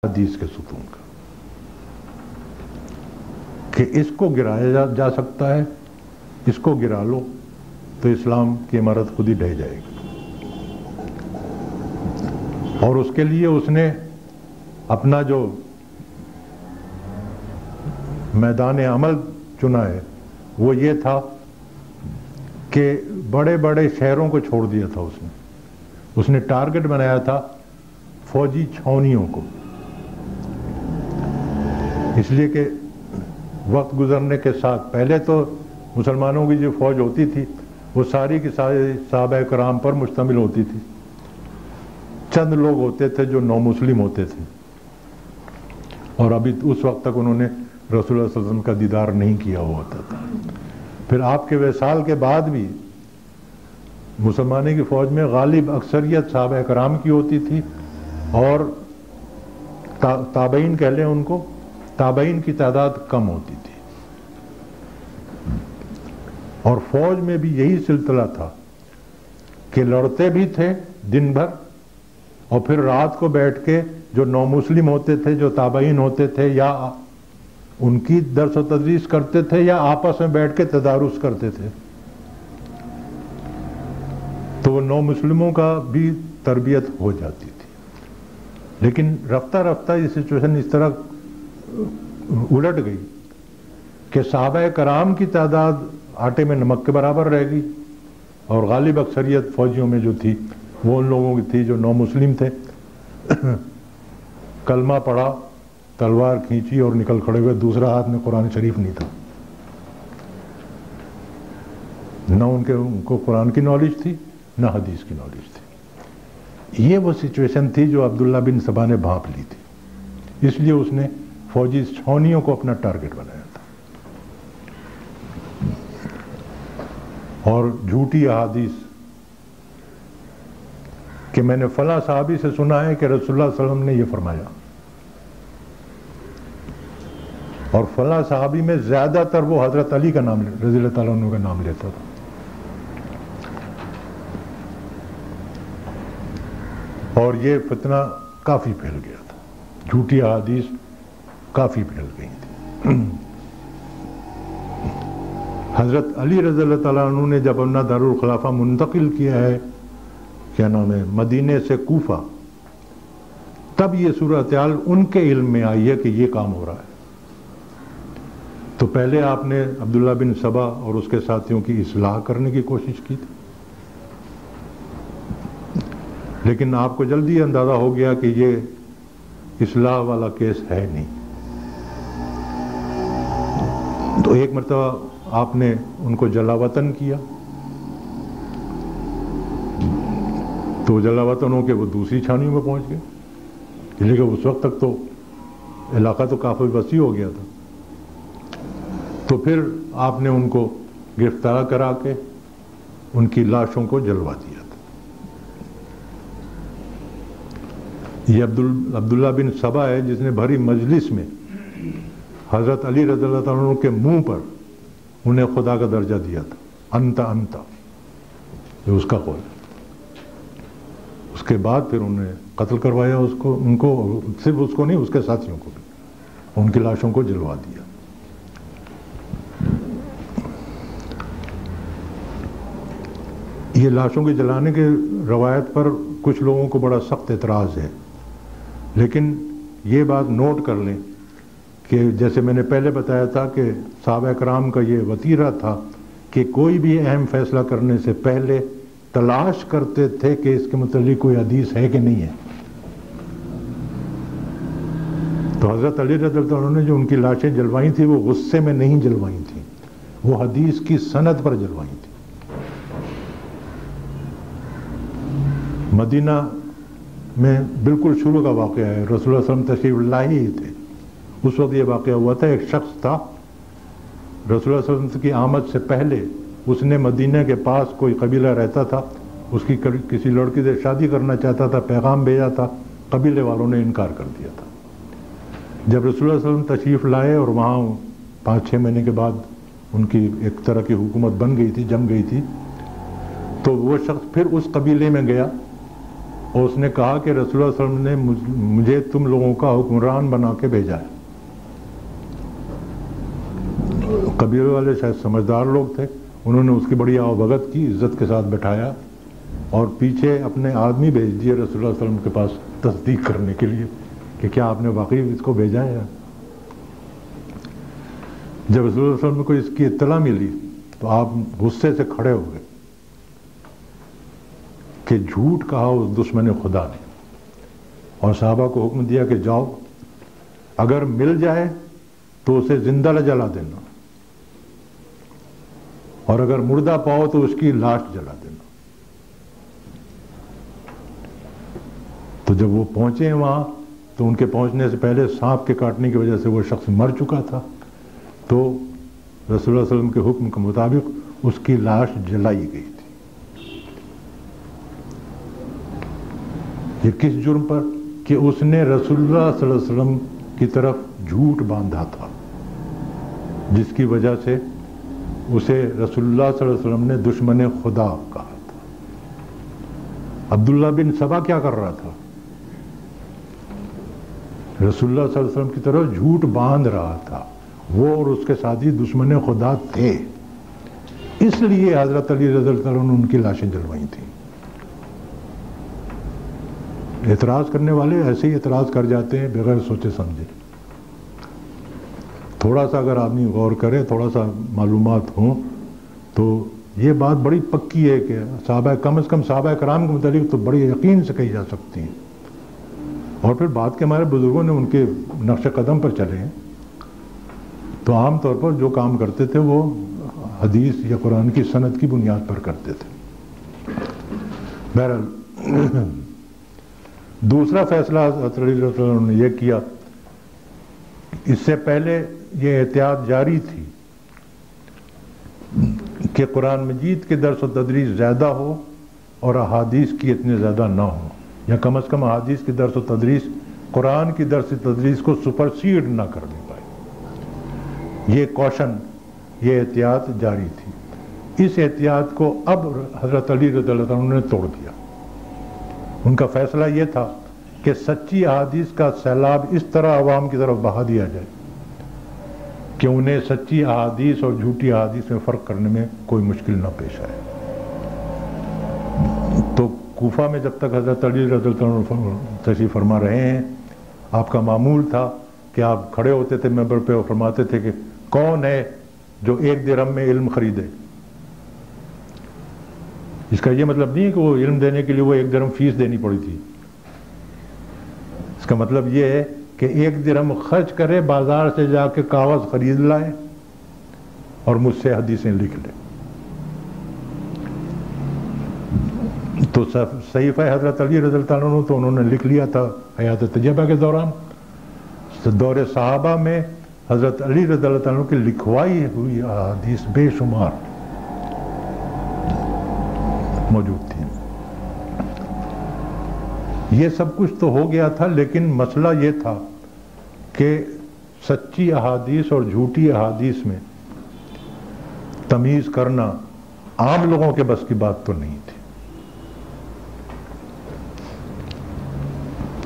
حدیث کے ستون کا کہ اس کو گرایا جا سکتا ہے، اس کو گرا لو تو اسلام کی عمارت خود ہی ڈھہ جائے گی۔ اور اس کے لیے اس نے اپنا جو میدان عمل چنا ہے وہ یہ تھا کہ بڑے بڑے شہروں کو چھوڑ دیا تھا۔ اس نے ٹارگٹ بنایا تھا فوجی چھاؤنیوں کو، اس لیے کہ وقت گزرنے کے ساتھ پہلے تو مسلمانوں کی جو فوج ہوتی تھی وہ ساری کی ساری صحابہ کرام پر مشتمل ہوتی تھی، چند لوگ ہوتے تھے جو نو مسلم ہوتے تھے، اور ابھی اس وقت تک انہوں نے رسول اللہ صلی اللہ علیہ وسلم کا دیدار نہیں کیا ہوا تھا۔ پھر آپ کے وصال کے بعد بھی مسلمانوں کی فوج میں غالب اکثریت صحابہ کرام کی ہوتی تھی، اور تابعین کہہ لیں ان کو، تابعین کی تعداد کم ہوتی تھی۔ اور فوج میں بھی یہی سلسلہ تھا کہ لڑتے بھی تھے دن بھر، اور پھر رات کو بیٹھ کے جو نو مسلم ہوتے تھے، جو تابعین ہوتے تھے، یا ان کی درس و تدریس کرتے تھے یا آپس میں بیٹھ کے تدارس کرتے تھے، تو وہ نو مسلموں کا بھی تربیت ہو جاتی تھی۔ لیکن رفتہ رفتہ یہ سچویشن اس طرح الٹ گئی کہ صحابہ کرام کی تعداد آٹے میں نمک کے برابر رہ گئی، اور غالب اکثریت فوجیوں میں جو تھی وہ ان لوگوں کی تھی جو نو مسلم تھے۔ کلمہ پڑھا، تلوار کھینچی اور نکل کھڑے ہوئے، دوسرا ہاتھ میں قرآن شریف نہیں تھا، نہ ان کو قرآن کی نالج تھی نہ حدیث کی نالج تھی۔ یہ وہ سچویشن تھی جو عبداللہ بن سبا نے بھانپ لی تھی، اس لیے اس نے فوجی چھاؤنیوں کو اپنا ٹارگٹ بنایا تھا، اور جھوٹی احادیث کہ میں نے فلاں صحابی سے سنا ہے کہ رسول اللہ صلی اللہ علیہ وسلم نے یہ فرمایا، اور فلاں صحابی میں زیادہ تر وہ حضرت علی کا نام رضی اللہ تعالیٰ عنہ کا نام لیتا تھا۔ اور یہ فتنہ کافی پھیل گیا تھا، جھوٹی احادیث کافی پھیل گئی تھی۔ حضرت علی رضی اللہ تعالیٰ عنہ نے جب اپنا دارالخلافہ منتقل کیا ہے مدینے سے کوفہ، تب یہ صورتحال ان کے علم میں آئی ہے کہ یہ کام ہو رہا ہے۔ تو پہلے آپ نے عبداللہ بن سبا اور اس کے ساتھیوں کی اصلاح کرنے کی کوشش کی تھی، لیکن آپ کو جلدی اندازہ ہو گیا کہ یہ اصلاح والا کیس ہے نہیں۔ تو ایک مرتبہ آپ نے ان کو جلا وطن کیا، تو جلا وطن ہو کے وہ دوسری چھانیوں میں پہنچ گئے، لیکن اس وقت تک تو علاقہ تو کافی وسیع ہو گیا تھا۔ تو پھر آپ نے ان کو گرفتار کرا کے ان کی لاشوں کو جلوا دیا تھا۔ یہ عبداللہ بن سبا ہے جس نے بھری مجلس میں حضرت علی رضی اللہ عنہ کے منہ پر انہیں خدا کا درجہ دیا تھا، انتا انتا، یہ اس کا قول ہے۔ اس کے بعد پھر انہیں قتل کروایا، ان کو صرف اس کو نہیں، اس کے ساتھیوں کو بھی، ان کی لاشوں کو جلوا دیا۔ یہ لاشوں کے جلانے کے روایت پر کچھ لوگوں کو بڑا سخت اعتراض ہے، لیکن یہ بات نوٹ کر لیں کہ جیسے میں نے پہلے بتایا تھا کہ صحابہ کرام کا یہ وتیرہ تھا کہ کوئی بھی اہم فیصلہ کرنے سے پہلے تلاش کرتے تھے کہ اس کے متعلق کوئی حدیث ہے کہ نہیں ہے۔ تو حضرت علی رضی اللہ عنہ نے جو ان کی لاشیں جلوائی تھیں وہ غصے میں نہیں جلوائی تھیں، وہ حدیث کی سند پر جلوائی تھیں۔ مدینہ میں بالکل شروع کا واقعہ ہے، رسول اللہ صلی اللہ علیہ وسلم تشریف لائے ہی تھے، اس وقت یہ واقعہ ہوا تھا۔ ایک شخص تھا، رسول اللہ صلی اللہ علیہ وسلم کی آمد سے پہلے اس نے مدینہ کے پاس کوئی قبیلہ رہتا تھا، اس کی کسی لڑکی سے شادی کرنا چاہتا تھا، پیغام بھیجا تھا، قبیلے والوں نے انکار کر دیا تھا۔ جب رسول اللہ صلی اللہ علیہ وسلم تشریف لائے اور وہاں 5-6 مہینے کے بعد ان کی ایک طرح کی حکومت بن گئی تھی، جم گئی تھی، تو وہ شخص پھر اس قبیلے میں گیا اور اس نے کہا کہ رسول اللہ صلی اللہ علیہ وسلم نے مجھے تم لوگوں کا حکمران بنا کے بھیجا ہے. قبیلے والے شاید سمجھدار لوگ تھے, انہوں نے اس کی بڑی آؤ بھگت کی, عزت کے ساتھ بٹھایا اور پیچھے اپنے آدمی بھیج دیے رسول اللہ صلی اللہ علیہ وسلم کے پاس تصدیق کرنے کے لیے کہ کیا آپ نے واقعی اس کو بھیجا ہے. جب رسول اللہ صلی اللہ علیہ وسلم کو اس کی اطلاع ملی تو آپ غصے سے کھڑے ہو گئے کہ جھوٹ کہا اس دشمن خدا نے, اور صحابہ کو حکم دیا کہ جاؤ, اگر مل جائے تو اسے زندہ جلا دینا, اور اگر مردہ پاؤ تو اس کی لاش جلا دینا. تو جب وہ پہنچے وہاں تو ان کے پہنچنے سے پہلے سانپ کے کاٹنے کی وجہ سے وہ شخص مر چکا تھا, تو رسول اللہ صلی اللہ علیہ وسلم کے حکم کے مطابق اس کی لاش جلائی گئی تھی. یہ کس جرم پر؟ کہ اس نے رسول اللہ صلی اللہ علیہ وسلم کی طرف جھوٹ باندھا تھا, جس کی وجہ سے اسے رسول اللہ صلی اللہ علیہ وسلم نے دشمن خدا کہا تھا. عبداللہ بن سبا کیا کر رہا تھا؟ رسول اللہ صلی اللہ علیہ وسلم کی طرف جھوٹ باندھ رہا تھا. وہ اور اس کے ساتھی دشمن خدا تھے, اس لیے حضرت علی رضی اللہ عنہ نے ان کی لاشیں جلوائی تھیں. اعتراض کرنے والے ایسے ہی اعتراض کر جاتے ہیں بغیر سوچے سمجھے. تھوڑا سا اگر آدمی غور کرے, تھوڑا سا معلومات ہوں, تو یہ بات بڑی پکی ہے کہ صحابہ, کم از کم صحابہ کرام کے متعلق تو بڑی یقین سے کہی جا سکتی ہیں. اور پھر بعد کے ہمارے بزرگوں نے ان کے نقش قدم پر چلے ہیں, تو عام طور پر جو کام کرتے تھے وہ حدیث یا قرآن کی سند کی بنیاد پر کرتے تھے. بہرحال دوسرا فیصلہ حضرت علی رضی اللہ عنہ نے یہ کیا, اس سے پہلے یہ احتیاط جاری تھی کہ قرآن مجید کے درس و تدریس زیادہ ہو اور احادیث کی اتنے زیادہ نہ ہو, یا کم از کم احادیث کی درس و تدریس قرآن کی درس و تدریس کو سپرسیڈ نہ کر دے پائے. یہ کوشن, یہ احتیاط جاری تھی. اس احتیاط کو اب حضرت علی رضی اللہ عنہ نے توڑ دیا. ان کا فیصلہ یہ تھا کہ سچی احادیث کا سیلاب اس طرح عوام کی طرف بہا دیا جائے کہ انہیں سچی احادیث اور جھوٹی احادیث میں فرق کرنے میں کوئی مشکل نہ پیش آئے. تو کوفہ میں جب تک حضرت علی رضی اللہ عنہ تشریف فرما رہے ہیں, آپ کا معمول تھا کہ آپ کھڑے ہوتے تھے ممبر پہ اور فرماتے تھے کہ کون ہے جو 1 درہم میں علم خریدے. اس کا یہ مطلب نہیں کہ وہ علم دینے کے لیے وہ 1 درہم فیس دینی پڑی تھی. اس کا مطلب یہ ہے کہ 1 درہم خرچ کرے, بازار سے جا کے کاغذ خرید لائے اور مجھ سے حدیثیں لکھ لے. تو صحیفہ حضرت علی رضی اللہ عنہ تو انہوں نے لکھ لیا تھا حیات طیبہ کے دوران. دور صحابہ میں حضرت علی رضی اللہ عنہ کی لکھوائی ہوئی احادیث بے شمار موجود تھی. یہ سب کچھ تو ہو گیا تھا, لیکن مسئلہ یہ تھا کہ سچی احادیث اور جھوٹی احادیث میں تمیز کرنا عام لوگوں کے بس کی بات تو نہیں تھی.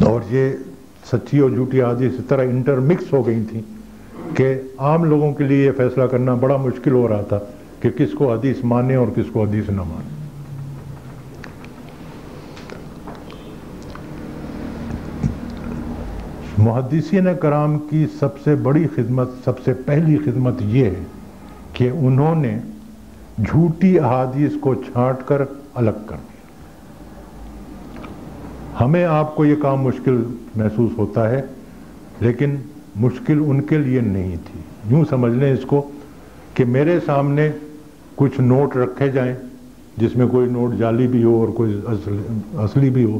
اور یہ سچی اور جھوٹی احادیث اس طرح انٹر مکس ہو گئی تھیں کہ عام لوگوں کے لیے یہ فیصلہ کرنا بڑا مشکل ہو رہا تھا کہ کس کو حدیث مانے اور کس کو حدیث نہ مانے. محدثین کرام کی سب سے بڑی خدمت, سب سے پہلی خدمت یہ ہے کہ انہوں نے جھوٹی احادیث کو چھانٹ کر الگ کر دیا. ہمیں آپ کو یہ کام مشکل محسوس ہوتا ہے, لیکن مشکل ان کے لیے نہیں تھی. یوں سمجھ لیں اس کو کہ میرے سامنے کچھ نوٹ رکھے جائیں جس میں کوئی نوٹ جعلی بھی ہو اور کوئی اصلی بھی ہو,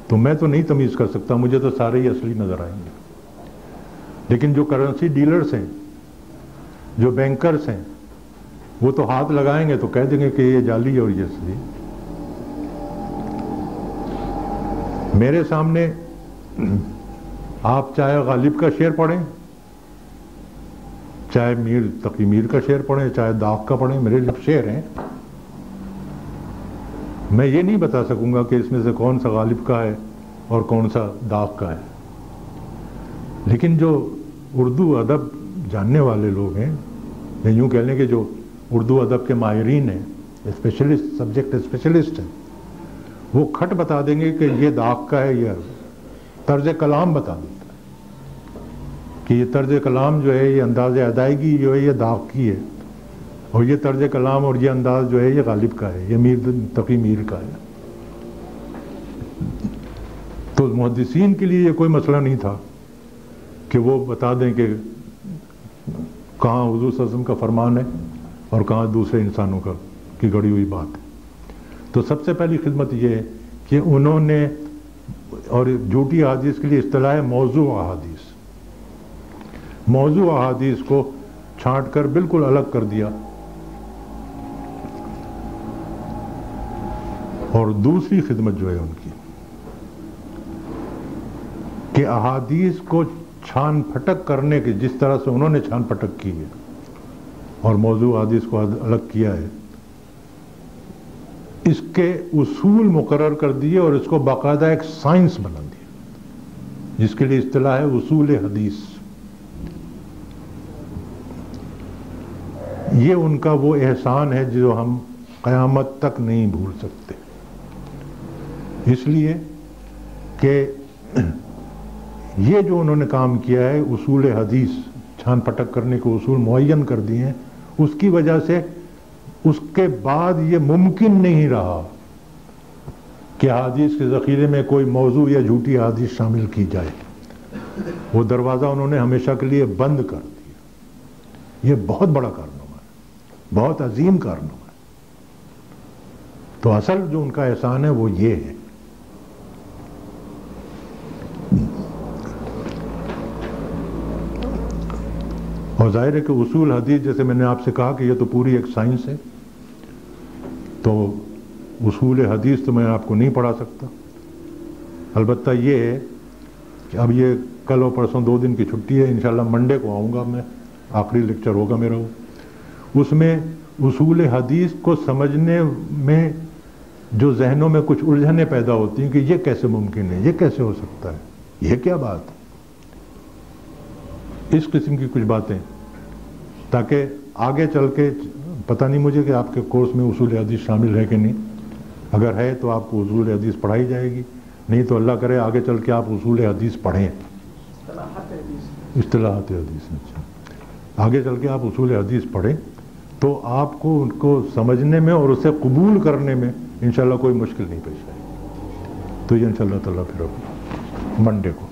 تو میں تو نہیں تمیز کر سکتا, مجھے تو سارے ہی اصلی نظر آئیں گے. لیکن جو کرنسی ڈیلرز ہیں, جو بینکرز ہیں, وہ تو ہاتھ لگائیں گے تو کہہ دیں گے کہ یہ جعلی ہے اور یہ اصلی. میرے سامنے آپ چاہے غالب کا شعر پڑھیں, چاہے میر تقی میر کا شعر پڑھیں, چاہے داغ کا پڑھیں, میرے جب شعر ہیں میں یہ نہیں بتا سکوں گا کہ اس میں سے کون سا غالب کا ہے اور کون سا داغ کا ہے، لیکن جو اردو ادب جاننے والے لوگ ہیں، یا یوں کہہ لیں کہ جو اردو ادب کے ماہرین ہیں، اسپیشلسٹ، سبجیکٹ اسپیشلسٹ ہیں، وہ کھٹ بتا دیں گے کہ یہ داغ کا ہے، یا طرز کلام بتا دیتا ہے کہ یہ طرز کلام جو ہے، یہ انداز ادائیگی جو ہے یہ داغ کی ہے، اور یہ طرز کلام اور یہ انداز جو ہے یہ غالب کا ہے، یہ میر تقی میر کا ہے۔ تو محدثین کے لیے یہ کوئی مسئلہ نہیں تھا کہ وہ بتا دیں کہ کہاں حضور صلی اللہ علیہ وسلم کا فرمان ہے اور کہاں دوسرے انسانوں کی گڑی ہوئی بات ہے۔ تو سب سے پہلی خدمت یہ ہے کہ انہوں نے، اور جھوٹی احادیث کے لیے اصطلاح ہے موضوع احادیث، موضوع احادیث کو چھانٹ کر بالکل الگ کر دیا۔ اور دوسری خدمت جو ہے ان کی کہ احادیث کو چھان پھٹک کرنے کے، جس طرح سے انہوں نے چھان پھٹک کی ہے اور موضوع احادیث کو الگ کیا ہے، اس کے اصول مقرر کر دیے اور اس کو باقاعدہ ایک سائنس بنا دیا، جس کے لیے اصطلاح ہے اصول حدیث۔ یہ ان کا وہ احسان ہے جو ہم قیامت تک نہیں بھول سکتے، اس لیے کہ یہ جو انہوں نے کام کیا ہے، اصول حدیث چھان پھٹک کرنے کے اصول معین کر دیے ہیں، اس کی وجہ سے اس کے بعد یہ ممکن نہیں رہا کہ حدیث کے ذخیرے میں کوئی موضوع یا جھوٹی حدیث شامل کی جائے۔ وہ دروازہ انہوں نے ہمیشہ کے لیے بند کر دیا۔ یہ بہت بڑا کارنامہ ہے، بہت عظیم کارنامہ ہے۔ تو اصل جو ان کا احسان ہے وہ یہ ہے۔ اور ظاہر ہے کہ اصول حدیث، جیسے میں نے آپ سے کہا کہ یہ تو پوری ایک سائنس ہے، تو اصول حدیث تو میں آپ کو نہیں پڑھا سکتا۔ البتہ یہ ہے کہ اب یہ کل اور پرسوں 2 دن کی چھٹی ہے، انشاءاللہ منڈے کو آؤں گا میں، آخری لیکچر ہوگا میرا وہ۔ اس میں اصول حدیث کو سمجھنے میں جو ذہنوں میں کچھ الجھنیں پیدا ہوتی ہیں کہ یہ کیسے ممکن ہے، یہ کیسے ہو سکتا ہے، یہ کیا بات ہے، اس قسم کی کچھ باتیں، تاکہ آگے چل کے پتہ نہیں مجھے کہ آپ کے کورس میں اصول حدیث شامل ہے کہ نہیں، اگر ہے تو آپ کو اصول حدیث پڑھائی جائے گی، نہیں تو اللہ کرے آگے چل کے آپ اصول حدیث پڑھیں، اصطلاحات حدیث۔ اچھا، آگے چل کے آپ اصول حدیث پڑھیں تو آپ کو ان کو سمجھنے میں اور اسے قبول کرنے میں انشاءاللہ کوئی مشکل نہیں پیش آئے۔ تو یہ انشاءاللہ تعالیٰ پھر منڈے کو